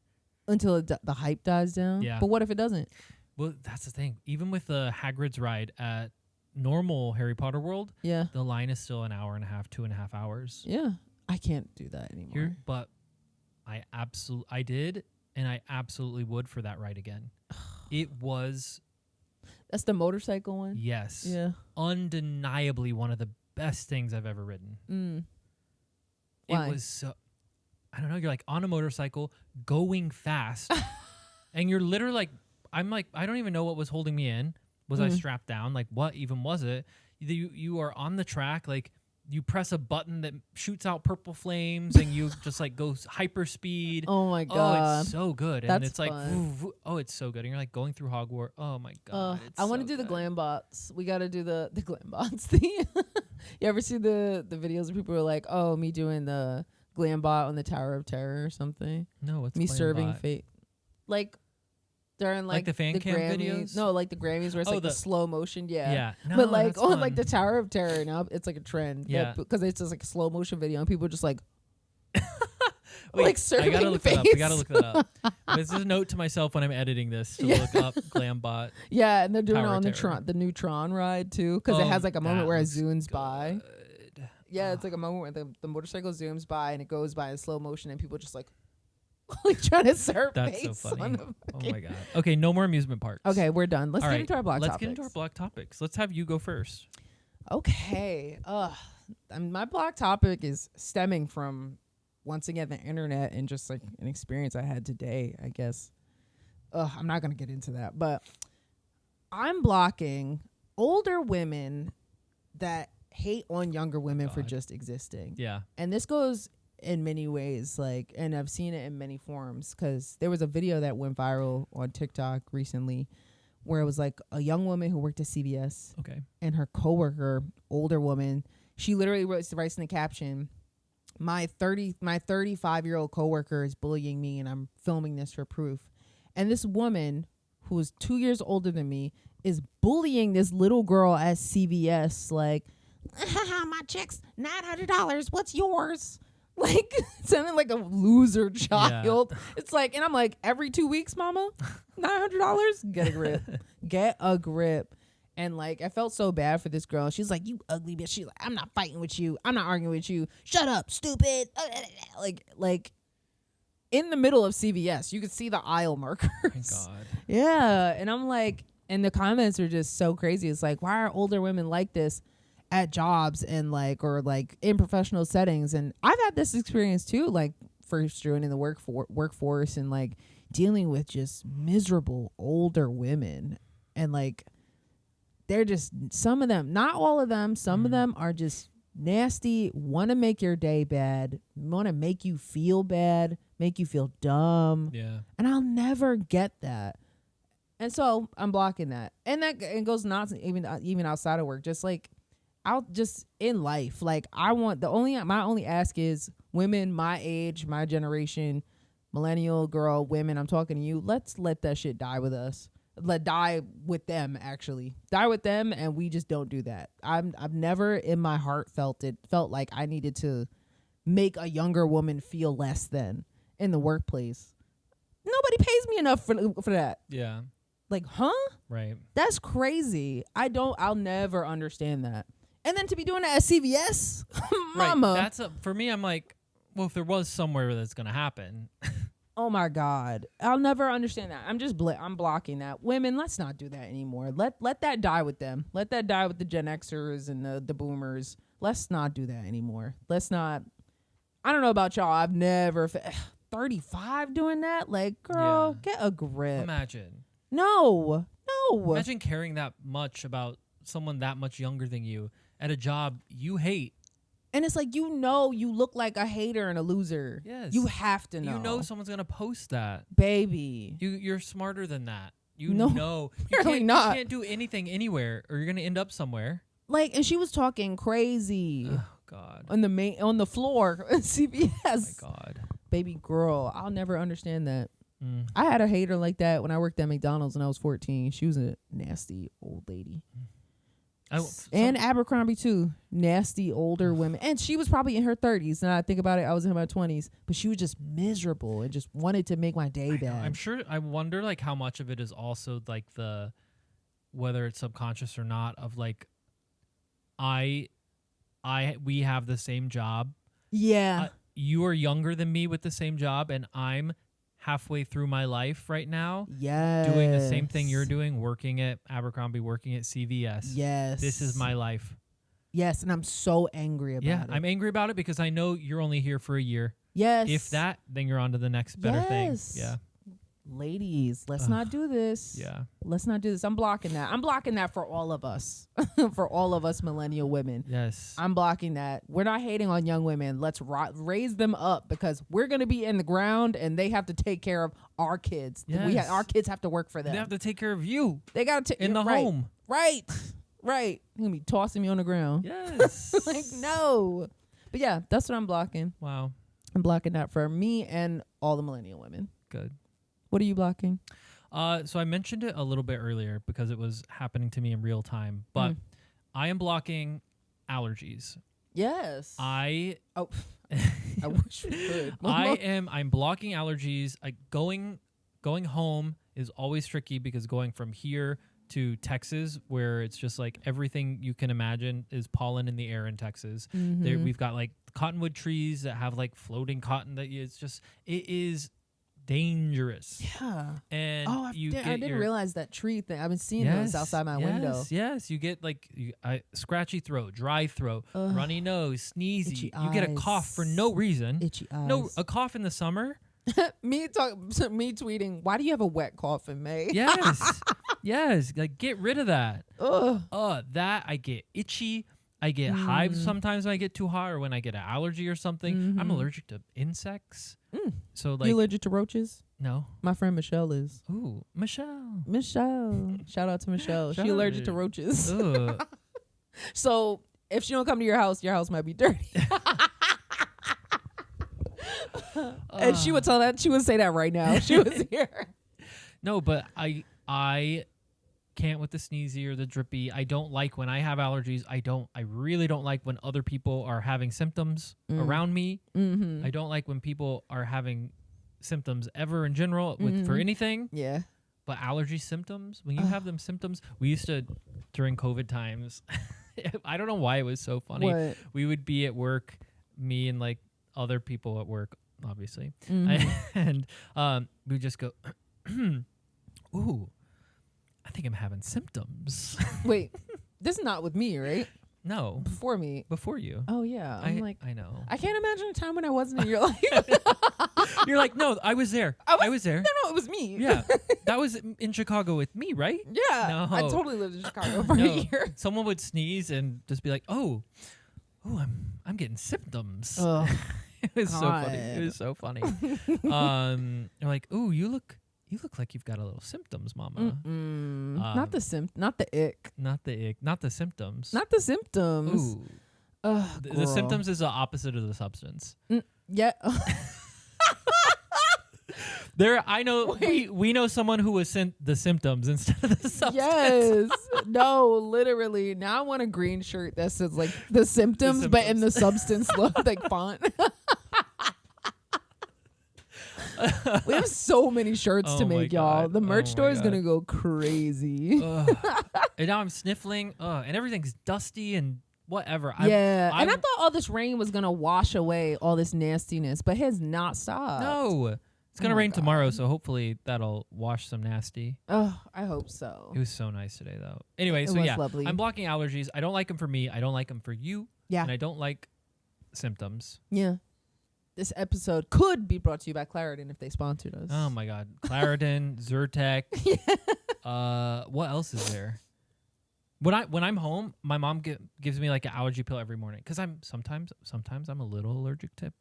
Until the hype dies down? Yeah. But what if it doesn't? Well, that's the thing. Even with the Hagrid's ride at normal Harry Potter World, the line is still an hour and a half, 2.5 hours. Yeah. I can't do that anymore. But I did, and I absolutely would for that ride again. It was... That's the motorcycle one? Yes. Yeah. Undeniably one of the best things I've ever ridden. Why? It was so... I don't know. You're like on a motorcycle going fast, and you're literally like, I'm like, I don't even know what was holding me in. Was I strapped down? Like, what even was it? You are on the track, like you press a button that shoots out purple flames, and you just like go hyper speed. Oh my God, oh, it's so good. And That's it's like, fun. oh, it's so good. And you're like going through Hogwarts. Oh my God, I want to do the glam bots. We got to do the glam bots. You ever see the videos where people are like, oh, me doing the glam bot on the Tower of Terror or something? No, what's me glam serving bot? fate? Like during like the fan cam Grammys. videos? No, like the Grammys where it's like the slow motion. Yeah. No, but like on like the Tower of Terror now, it's like a trend. Yeah. Because it's just like a slow motion video and people are just like Wait, like serving I gotta look face. that up. I gotta look that up. This is a note to myself when I'm editing this to look up Glambot. Yeah, and they're doing Tower it on Terror. the new Tron ride too, because it has like a moment where it zooms by. Yeah, it's like a moment where the motorcycle zooms by and it goes by in slow motion and people just like trying to surf. That's so funny. Oh my God. Okay, no more amusement parks. Okay, we're done. Let's All get right, into our block topics. Let's get into our block topics. Let's have you go first. Okay. My block topic is stemming from once again, the internet and just like an experience I had today, I guess. I'm not going to get into that, but I'm blocking older women that hate on younger women for just existing. Yeah. And this goes in many ways, like, and I've seen it in many forms, because there was a video that went viral on TikTok recently where it was like a young woman who worked at CVS. Okay. And her coworker, older woman, she literally writes in the caption, my 35-year-old coworker is bullying me and I'm filming this for proof. And this woman, who is 2 years older than me, is bullying this little girl at CVS, like, my check's $900. What's yours? Like, sounding like a loser child. Yeah. It's like, and I'm like, every 2 weeks, mama, $900? Get a grip. Get a grip. And like, I felt so bad for this girl. She's like, you ugly bitch. She's like, I'm not fighting with you. I'm not arguing with you. Shut up, stupid. Like in the middle of CVS, you could see the aisle markers. Oh my God. Yeah. And I'm like, and the comments are just so crazy. It's like, why are older women like this at jobs and like, or like in professional settings? And I've had this experience too, like first joining the workforce and like dealing with just miserable older women. And like, they're just, some of them, not all of them, some of them are just nasty, want to make your day bad, want to make you feel bad, make you feel dumb. Yeah. And I'll never get that. And so I'm blocking that. And that it goes not even outside of work, just like out just in life. Like I want my only ask is women my age, my generation, millennial girl, women, I'm talking to you. Let's let that shit die with us. Die with them, actually. Die with them, and we just don't do that. I've never in my heart felt like I needed to make a younger woman feel less than in the workplace. Nobody pays me enough for that. Yeah. Like, huh? Right. That's crazy. I'll never understand that. And then to be doing that at CVS, mama. Right. For me, I'm like, well, if there was somewhere that's going to happen. Oh my God. I'll never understand that. I'm blocking that. Women, let's not do that anymore. Let that die with them. Let that die with the Gen Xers and the boomers. Let's not do that anymore. Let's not. I don't know about y'all. I've never 35 doing that. Like, girl, get a grip. Imagine. No. Imagine caring that much about someone that much younger than you at a job you hate. And it's like, you look like a hater and a loser. Yes. You have to know. You know someone's going to post that. Baby. You're smarter than that. You know. You not. You can't do anything anywhere or you're going to end up somewhere. Like, and she was talking crazy. Oh, God. On the floor at CVS. Oh, my God. Baby girl. I'll never understand that. I had a hater like that when I worked at McDonald's when I was 14. She was a nasty old lady. And Abercrombie too. Nasty older women. And she was probably in her 30s. Now I think about it, I was in my 20s. But she was just miserable and just wanted to make my day bad. I'm sure. I wonder like how much of it is also like whether it's subconscious or not, of like we have the same job. Yeah. You are younger than me with the same job, and I'm halfway through my life right now. Yes. Doing the same thing you're doing, working at Abercrombie, working at CVS. Yes. This is my life. Yes, and I'm so angry about it. Yeah, I'm angry about it because I know you're only here for a year. Yes. If that, then you're on to the next better thing. Yeah. Ladies, let's not do this. Yeah. Let's not do this. I'm blocking that. I'm blocking that for all of us. For all of us millennial women. Yes. I'm blocking that. We're not hating on young women. Let's raise them up, because we're going to be in the ground and they have to take care of our kids. Yes. Our kids have to work for them. They have to take care of you. They got to in the home. Right. Right. You're going to be tossing me on the ground. Yes. Like, no. But yeah, that's what I'm blocking. Wow. I'm blocking that for me and all the millennial women. Good. What are you blocking? So I mentioned it a little bit earlier because it was happening to me in real time, but I am blocking allergies. Yes. I wish we could. I'm blocking allergies. Going home is always tricky because going from here to Texas, where it's just like everything you can imagine is pollen in the air in Texas. We've got like cottonwood trees that have like floating cotton it is dangerous. Yeah. And I didn't realize that tree thing. I've been seeing those outside my window. Yes, you get like scratchy throat, dry throat, runny nose, sneezy. Itchy You get a cough for no reason. Itchy eyes. No, a cough in the summer. me tweeting, why do you have a wet cough in May? Yes. Yes. Like, get rid of that. Ugh. That I get itchy. I get hives sometimes when I get too hot or when I get an allergy or something. I'm allergic to insects. So like, you allergic to roaches? No. My friend Michelle is. Ooh, Michelle. Shout out to Michelle. She allergic to roaches. Ugh. So if she don't come to your house might be dirty. And she would tell that. She would say that right now if she was here. No, but I can't with the sneezy or the drippy. I don't like when I have allergies. I really don't like when other people are having symptoms around me. I don't like when people are having symptoms ever in general for anything. Yeah. But allergy symptoms, when you have them symptoms, we used to, during COVID times, I don't know why it was so funny. What? We would be at work, me and like other people at work, obviously. And we just go, ooh, I think I'm having symptoms. Wait, this is not with me, right? No. Before me. Before you. Oh, yeah. I know. I can't imagine a time when I wasn't in your life. You're like, no, I was there. I was there. No, it was me. Yeah. That was in Chicago with me, right? Yeah. No. I totally lived in Chicago for a year. Someone would sneeze and just be like, oh, I'm getting symptoms. It was so funny. It was so funny. They're like, ooh, you look like you've got a little symptoms, mama. Not the ick. Not the ick. Not the symptoms. Not the symptoms. Ooh. The symptoms is the opposite of the substance. Yeah. I know we know someone who was sent the symptoms instead of the substance. Yes. No, literally. Now I want a green shirt that says like the symptoms, but in the substance look like font. We have so many shirts to make, y'all. The merch store is gonna go crazy. And now I'm sniffling, and everything's dusty and whatever. And I thought all this rain was gonna wash away all this nastiness, but it has not stopped. No. It's going to rain tomorrow, so hopefully that'll wash some nasty. Oh, I hope so. It was so nice today, though. Anyway, it was lovely. I'm blocking allergies. I don't like them for me. I don't like them for you. Yeah. And I don't like symptoms. Yeah. This episode could be brought to you by Claritin if they sponsored us. Oh, my God. Claritin, Zyrtec. What else is there? When I'm home, my mom gives me like an allergy pill every morning because sometimes I'm a little allergic to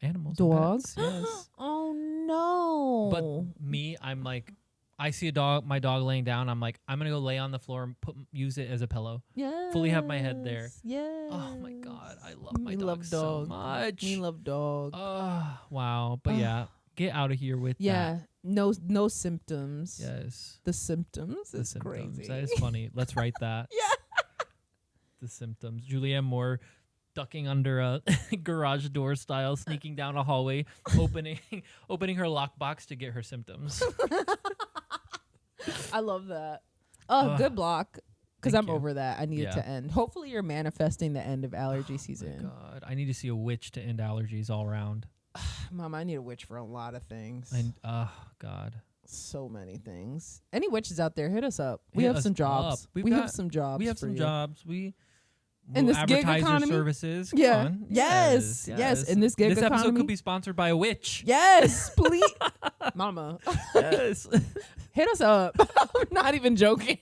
animals. Dogs? Yes. Oh no. But me, I'm like, I see my dog laying down. I'm like, I'm gonna go lay on the floor and use it as a pillow. Yeah. Fully have my head there. Yeah. Oh my God, I love my dog so much. We love dogs. Oh wow. But yeah, get out of here with that. No symptoms. Yes. The symptoms is crazy. That is funny. Let's write that. Yeah. The symptoms. Julianne Moore ducking under a garage door style, sneaking down a hallway, opening her lockbox to get her symptoms. I love that. Good block. Because I'm over that. I need it to end. Hopefully you're manifesting the end of allergy season. My God. I need to see a witch to end allergies all around. Mom, I need a witch for a lot of things. And God. So many things. Any witches out there, hit us up. We have some jobs. We have some jobs. We have some jobs. In this gig economy, services. Come on. Yes. In this gig economy. This episode could be sponsored by a witch. Yes, please. Mama. Yes. Hit us up. I'm not even joking.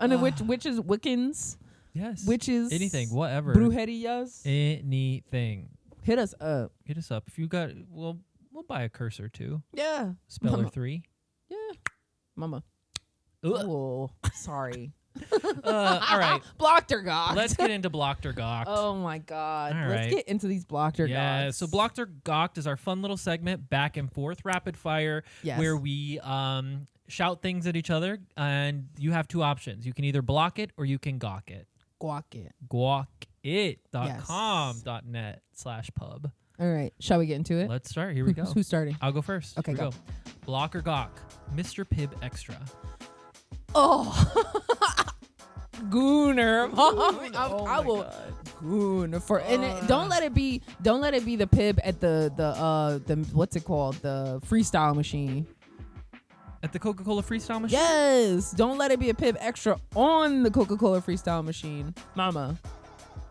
And the witches, Wiccans. Yes. Witches. Anything, whatever. Brujerías. Anything. Hit us up. Hit us up. If you got, we'll buy a curse or two. Yeah. Speller 3. Yeah. Mama. Ugh. Oh, sorry. All right. Blocked or Gawked. Let's get into blocked or gawked. Oh my God. All Let's right. get into these blocked or gawked. Yeah. So blocked or gawked is our fun little segment, back and forth, rapid fire, where we shout things at each other, and you have two options. You can either block it or you can gawk it. Gawk it. Gawkit.com.net/pub. All right. Shall we get into it? Let's start. Here we go. Who's starting? I'll go first. Okay, Here we go. Block or gawk? Mr. Pibb Extra. Oh. Gooner. Mom. I will tune for don't let it be the pib at the what's it called, the freestyle machine. At the Coca-Cola freestyle machine? Yes. Don't let it be a pib extra on the Coca-Cola freestyle machine. Mama,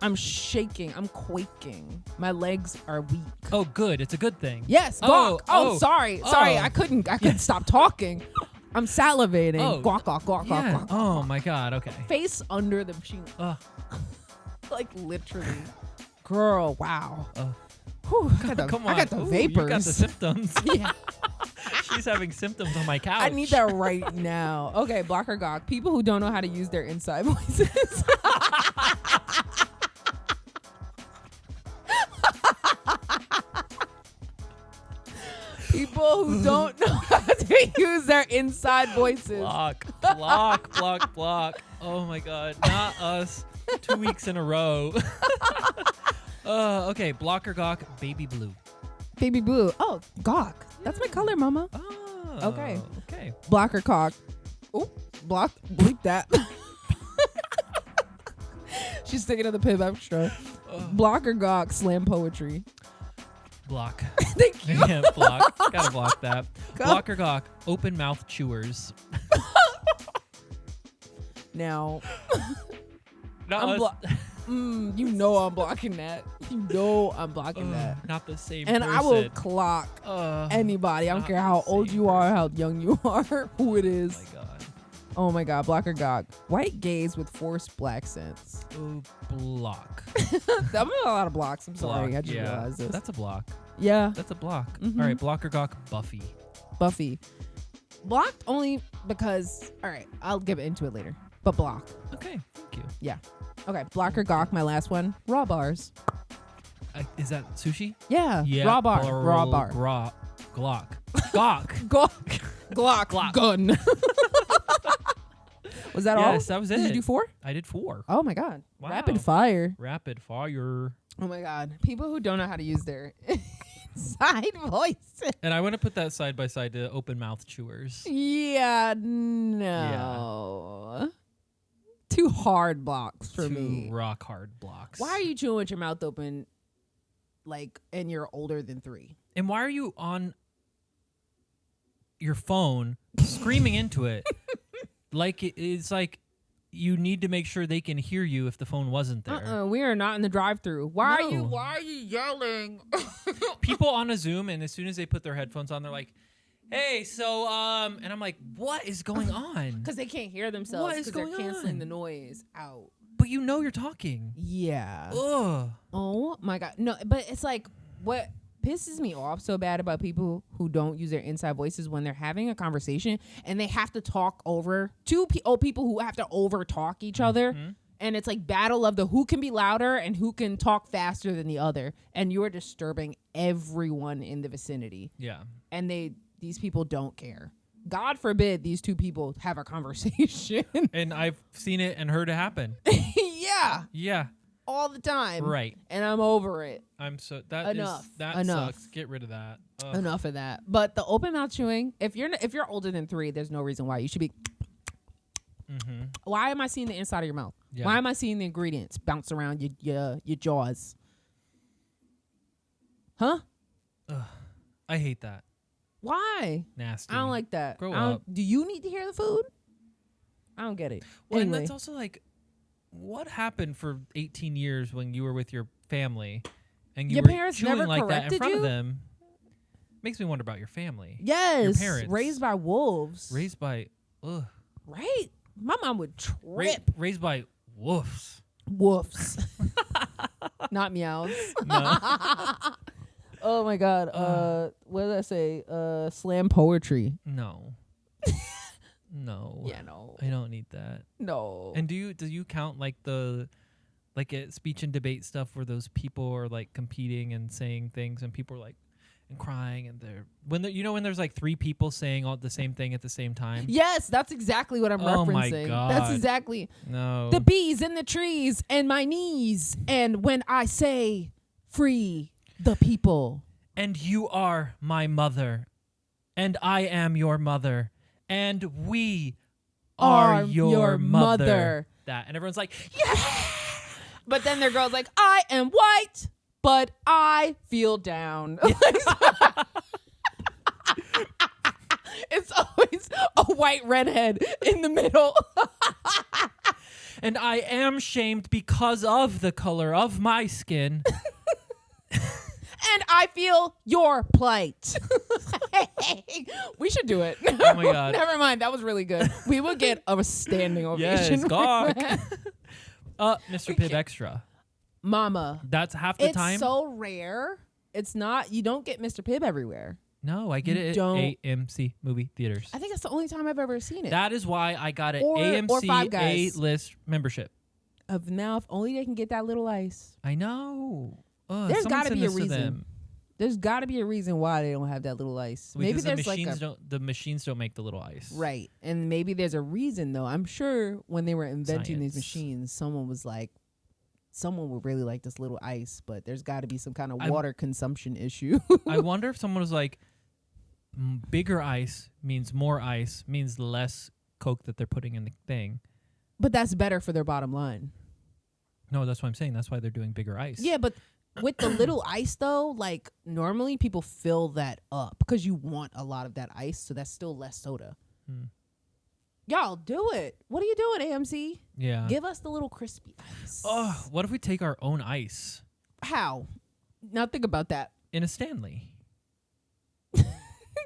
I'm shaking. I'm quaking. My legs are weak. Oh, good. It's a good thing. Yes. GAWK. Sorry. I couldn't stop talking. I'm salivating. GAWK, GAWK, GAWK, yeah. GAWK. Oh my God. Okay. Face under the machine. Like literally. Girl, wow. Whew, Come on. I got the Ooh, vapors. You got the symptoms. Yeah. She's having symptoms on my couch. I need that right now. Okay, block or GAWK. People who don't know how to use their inside voices. People who don't know how to use their inside voices. Block. Oh my God. Not us. 2 weeks in a row. Okay. Block or GAWK, baby blue. Baby blue. Oh, GAWK. That's my color, mama. Oh. Okay. Okay. Block or GAWK. Oh, block. Bleep that. She's sticking to the pib extra. Block or GAWK, slam poetry. Block. Thank you. Yeah, block. Gotta block that. Block or GAWK, open mouth chewers. Now, Not us. you know I'm blocking that. You know I'm blocking that. Not the same And person. I will clock anybody. I don't care how old you are, how young you are, who it is. Oh my God. Oh my God, block or GAWK. White gays with forced black scents. Oh, block. I'm a lot of blocks. I'm sorry. Block, I just realized this. That's a block. Yeah. That's a block. Mhm. All right, block or GAWK, Buffy. Buffy. Blocked only because, all right, I'll get into it later. But block. Okay, thank you. Yeah. Okay, block or GAWK, my last one. Raw bars. Is that sushi? Yeah. Yeah. Raw bar. Raw bar. Glock. GAWK. GAWK. Glock. Gun. Was that all? Yes, that was it. Did you do 4? I did 4. Oh my God. Wow. Rapid fire. Rapid fire. Oh my God. People who don't know how to use their inside voices. And I want to put that side by side to open mouth chewers. Yeah, no. Too hard blocks for me. Rock hard blocks. Why are you chewing with your mouth open, like, and you're older than 3? And why are you on your phone screaming into it? Like it's like you need to make sure they can hear you if the phone wasn't there. We are not in the drive-through. Why No. are you yelling? People on a Zoom, and as soon as they put their headphones on, they're like, "Hey, so and I'm like, "What is going on?" Because they can't hear themselves. What is because they're going canceling on? the noise out. But you know you're talking. Yeah. Ugh. Oh my God. No, but it's like what pisses me off so bad about people who don't use their inside voices when they're having a conversation and they have to talk over people who have to over talk each other. Mm-hmm. And it's like battle of the who can be louder and who can talk faster than the other. And you're disturbing everyone in the vicinity. Yeah. And these people don't care. God forbid these two people have a conversation. And I've seen it and heard it happen. Yeah. Yeah. All the time. Right. And I'm over it. I'm so that Enough. sucks. Get rid of that. Ugh. Enough of that. But the open mouth chewing, if you're older than 3, there's no reason why you should be. Mm-hmm. Why am I seeing the inside of your mouth? Yeah. Why am I seeing the ingredients bounce around your jaws? Huh? Ugh. I hate that. Why? Nasty. I don't like that. Grow up. Do you need to hear the food? I don't get it. Well, Anyway. and that's also like, what happened for 18 years when you were with your family and you Your were parents chewing never like that in corrected front you? of them? Makes me wonder about your family. Yes. parents. Raised by wolves. Raised by, ugh. Right? My mom would trip. Raised by wolves. Woofs. Not meows. No. Oh my God. What did I say? Slam poetry. No. No. Yeah, no. I don't need that. No. And do you count like at speech and debate stuff where those people are like competing and saying things and people are like and crying and when there's like 3 people saying all the same thing at the same time? Yes, that's exactly what I'm Oh referencing. my God. That's exactly. No. The bees in the trees and my knees. And when I say free the people. And you are my mother. And I am your mother. And we are your mother. That. And everyone's like, yeah! But then their girl's like, I am white, but I feel down. It's always a white redhead in the middle. And I am shamed because of the color of my skin. And I feel your plight. We should do it. Oh my God. Never mind. That was really good. We will get a standing ovation. Yes, GAWK. Mr. Pibb Extra. Mama. That's half the time. It's so rare. It's not. You don't get Mr. Pibb everywhere. No, I get it at AMC movie theaters. I think that's the only time I've ever seen it. That is why I got an or AMC Five Guys. A-list membership. Now, if only they can get that little ice. I know. There's got to be a reason. Them. There's got to be a reason why they don't have that little ice. Because maybe there's the machines don't make the little ice. Right. And maybe there's a reason though. I'm sure when they were inventing these machines, someone was like, someone would really like this little ice, but there's got to be some kind of water consumption issue. I wonder if someone was like, bigger ice means more ice, means less Coke that they're putting in the thing. But that's better for their bottom line. No, that's what I'm saying. That's why they're doing bigger ice. Yeah, but with the little ice though, like normally people fill that up because you want a lot of that ice, so that's still less soda. Y'all do it. What are you doing, AMC? Yeah. Give us the little crispy ice. Oh, what if we take our own ice? How? Now think about that. In a Stanley.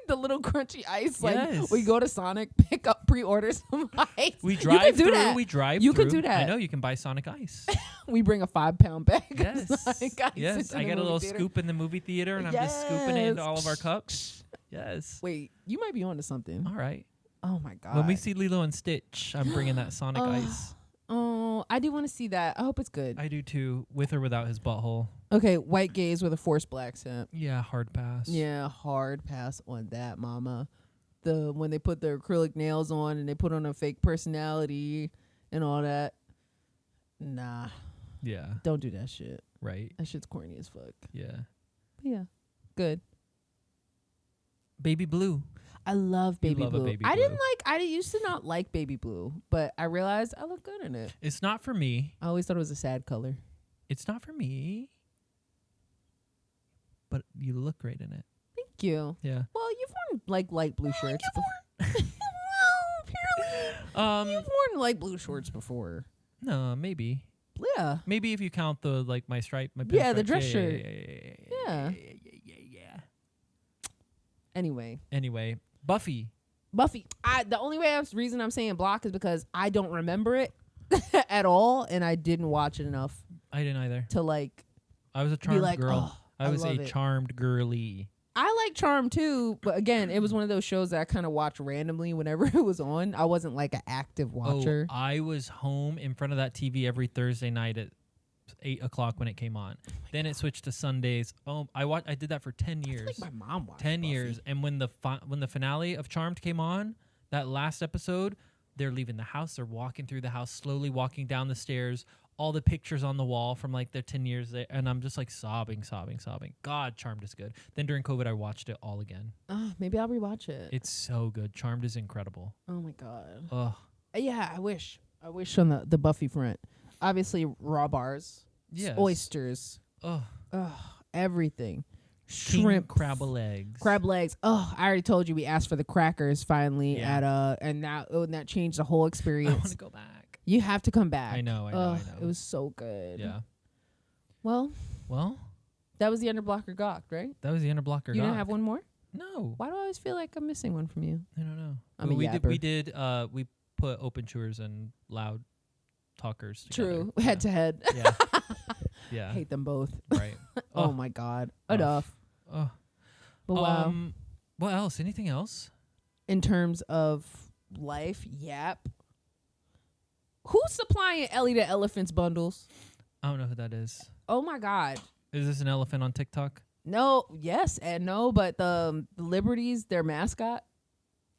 The little crunchy ice. Like yes. we go to Sonic, pick up, pre-order some ice. We drive through. That. We drive you through. You can do that. I know you can buy Sonic ice. We bring a 5-pound bag. Yes. Of Sonic ice yes. I get a little scoop in the movie theater and I'm just scooping it into all of our cups. Yes. Wait, you might be onto something. All right. Oh my God. When we see Lilo and Stitch, I'm bringing that Sonic ice. Oh, I do want to see that. I hope it's good. I do too, with or without his butthole. Okay, white gaze with a forced black accent. Yeah, hard pass. Yeah, hard pass on that, mama. When they put their acrylic nails on and they put on a fake personality and all that. Nah. Yeah. Don't do that shit. Right. That shit's corny as fuck. Yeah. But yeah. Good. Baby Blue. I love Baby Blue. Baby Blue. I used to not like Baby Blue, but I realized I look good in it. It's not for me. I always thought it was a sad color. It's not for me. But you look great in it. Thank you. Yeah. Well, you've worn like light blue shirts before. Well, apparently. You've worn light blue shorts before. No, maybe. Yeah. Maybe if you count the my stripe, my yeah, the dress shirt. Yeah. Yeah. Anyway. Buffy. The only reason I'm saying block is because I don't remember it at all, and I didn't watch it enough. I didn't either. To like. I was a charmed girl. Oh, I was a charmed girly. I like Charmed too, but again, it was one of those shows that I kind of watched randomly whenever it was on. I wasn't like an active watcher. Oh, I was home in front of that TV every Thursday night at 8 o'clock when it came on. Then it switched to Sundays. Oh, I did that for 10 years. I feel like my mom watched 10 Buffy. years. And when the finale of Charmed came on, that last episode, they're leaving the house. They're walking through the house, slowly walking down the stairs. All the pictures on the wall from like their 10 years there. And I'm just like sobbing. God, Charmed is good. Then during COVID, I watched it all again. Maybe I'll rewatch it. It's so good. Charmed is incredible. Oh my God. Ugh. Yeah, I wish on the Buffy front. Obviously, raw bars. Yes. Oysters. Ugh. Everything. King Shrimp. crab legs. Crab legs. Oh, I already told you we asked for the crackers finally Yeah. and that changed the whole experience. I want to go back. You have to come back. I know. It was so good. Yeah. Well, that was the underblocker GAWK, right? That was the underblocker GAWK. You didn't have one more? No. Why do I always feel like I'm missing one from you? I don't know. We We put open chewers and loud talkers together. True. Head to head. Yeah. Yeah. Hate them both. Right. Oh my God. Enough. Oh. But wow. What else? Anything else? In terms of life, yap. Who's supplying Ellie the Elephant's bundles? I don't know who that is. Oh my God. Is this an elephant on TikTok? No. Yes and no, but the Liberties, their mascot.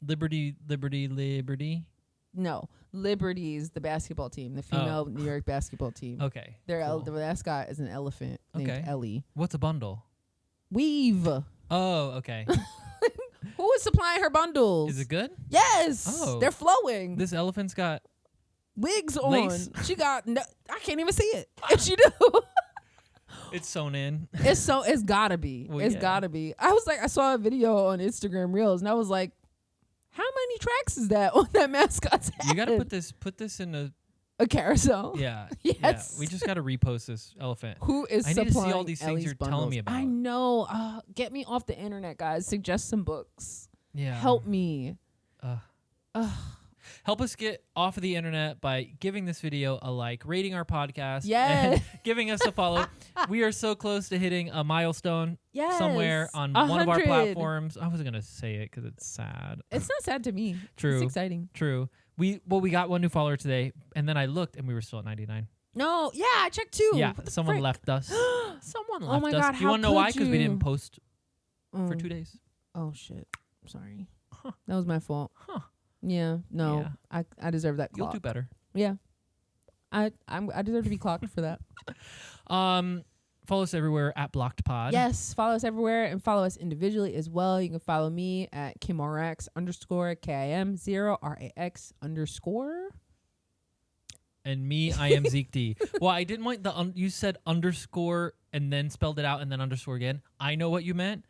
Liberty. No, Liberties, the basketball team, the female New York basketball team. Okay. The mascot is an elephant named Ellie. What's a bundle? Weave. Oh, okay. Who is supplying her bundles? Is it good? Yes. Oh. They're flowing. This elephant's got wigs on. Lace. She got I can't even see it. And she do. It's sewn in. It's gotta be. Well, it's yeah. gotta be. I was like, I saw a video on Instagram Reels, and I was like, how many tracks is that on that mascot's head? You gotta put this in a carousel. Yeah. Yes. Yeah. We just gotta repost this elephant. Who is I need supplying to see all these things Ellie's you're bundles? telling me about. I know. Get me off the internet, guys. Suggest some books. Yeah. Help me. Help us get off of the internet by giving this video a like, rating our podcast, Yes. and giving us a follow. We are so close to hitting a milestone Yes. somewhere on 100. one of our platforms. I wasn't gonna say it because it's sad. It's not sad to me. True. It's exciting. True. We got one new follower today, and then I looked, and we were still at 99. No, yeah, I checked too. Yeah, What the someone frick? left us. Someone left Oh my us. God, Do you how want to know why? could Because we you? didn't post for Mm. 2 days. Oh shit. Sorry. Huh. That was my fault. Huh. Yeah. No. Yeah. I deserve that You'll clock. do better. Yeah. I deserve to be clocked for that. Follow us everywhere at BlockedPod. Yes. Follow us everywhere and follow us individually as well. You can follow me at KimRax _ KIM0RAX_. And me, I am Zeke D. Well, I didn't want you said underscore and then spelled it out and then underscore again. I know what you meant,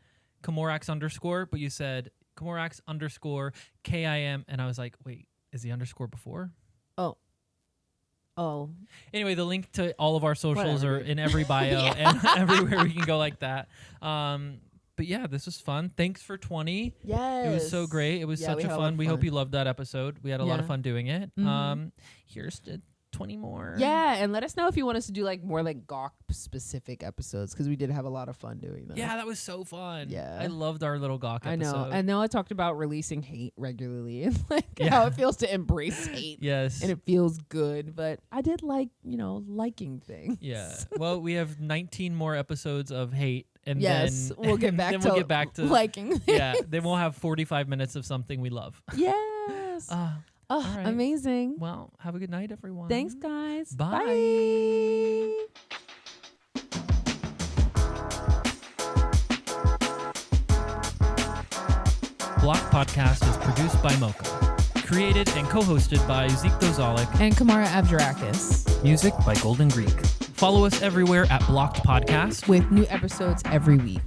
Kimorax _, but you said Kimorax _ KIM, and I was like, wait, is the underscore before? Oh. Anyway, the link to all of our socials Whatever, are dude. in every bio and everywhere we can go like that. But yeah, this was fun. Thanks for 20. Yes. It was so great. It was Yeah, such we a had a lot fun. of We hope fun. you loved that episode. We had a lot of Yeah. fun doing it. Mhm. Here's to 20 more. Yeah, and let us know if you want us to do like more like GAWK specific episodes because we did have a lot of fun doing them. Yeah, that was so fun. Yeah. I loved our little GAWK I know. episode. I know I talked about releasing hate regularly and like Yeah. how it feels to embrace hate. Yes. And it feels good, but I did like, liking things. Yeah. Well, we have 19 more episodes of hate, and Yes, then we'll get back then to we'll get back to liking. yeah. Then we'll have 45 minutes of something we love. Yes. all right. Amazing. Well, have a good night, everyone. Thanks, guys. Bye. Bye. Block Podcast is produced by Mocha. Created and co-hosted by Zeke Dozalik. And Kamara Abdurakis. Music by Golden Greek. Follow us everywhere at Blocked Podcast. With new episodes every week.